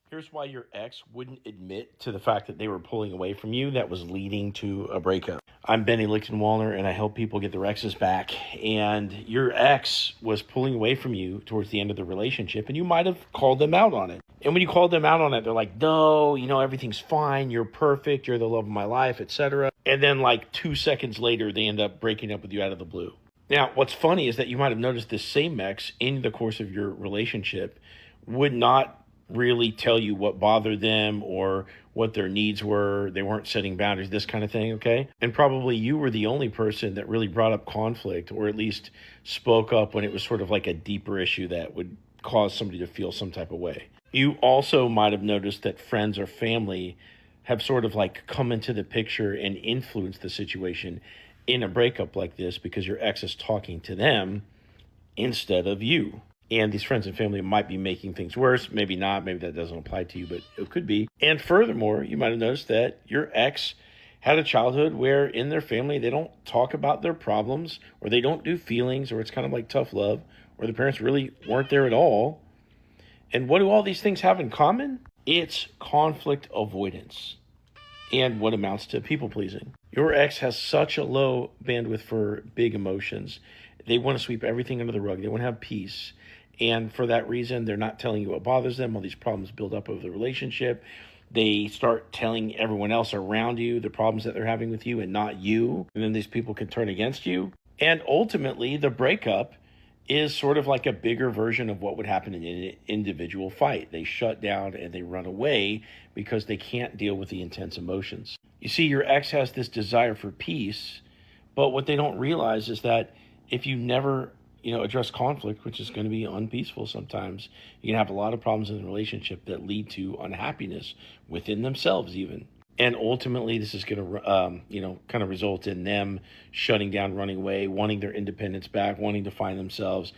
Here's why your ex wouldn't admit to the fact that they were pulling away from you that was leading to a breakup. I'm Benny Lichtenwallner, and I help people get their exes back. And your ex was pulling away from you towards the end of the relationship, and you might have called them out on it. And when you called them out on it, they're like, no, everything's fine. You're perfect. You're the love of my life, etc. And then, like 2 seconds later, they end up breaking up with you out of the blue. Now, what's funny is that you might have noticed this same ex in the course of your relationship would not really tell you what bothered them or what their needs were. They weren't setting boundaries, this kind of thing, okay? And probably you were the only person that really brought up conflict or at least spoke up when it was sort of like a deeper issue that would cause somebody to feel some type of way. You also might have noticed that friends or family have sort of like come into the picture and influenced the situation in a breakup like this because your ex is talking to them instead of you. And these friends and family might be making things worse. Maybe not. Maybe that doesn't apply to you, but it could be. And furthermore, you might have noticed that your ex had a childhood where in their family, they don't talk about their problems or they don't do feelings or it's kind of like tough love or the parents really weren't there at all. And what do all these things have in common? It's conflict avoidance and what amounts to people pleasing. Your ex has such a low bandwidth for big emotions. They want to sweep everything under the rug. They want to have peace. And for that reason, they're not telling you what bothers them. All these problems build up over the relationship. They start telling everyone else around you the problems that they're having with you and not you. And then these people can turn against you. And ultimately, the breakup is sort of like a bigger version of what would happen in an individual fight. They shut down and they run away because they can't deal with the intense emotions. You see, your ex has this desire for peace, but what they don't realize is that if you never address conflict, which is going to be unpeaceful sometimes, you can have a lot of problems in the relationship that lead to unhappiness within themselves even. And ultimately, this is going to, kind of result in them shutting down, running away, wanting their independence back, wanting to find themselves,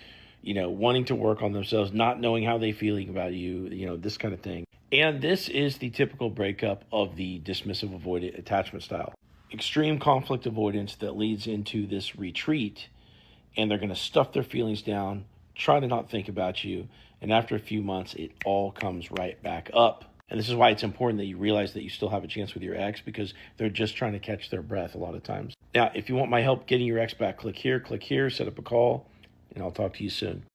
wanting to work on themselves, not knowing how they're feeling about you, this kind of thing. And this is the typical breakup of the dismissive avoidant attachment style. Extreme conflict avoidance that leads into this retreat, and they're going to stuff their feelings down, try to not think about you, and after a few months, it all comes right back up. And this is why it's important that you realize that you still have a chance with your ex because they're just trying to catch their breath a lot of times. Now, if you want my help getting your ex back, click here, set up a call, and I'll talk to you soon.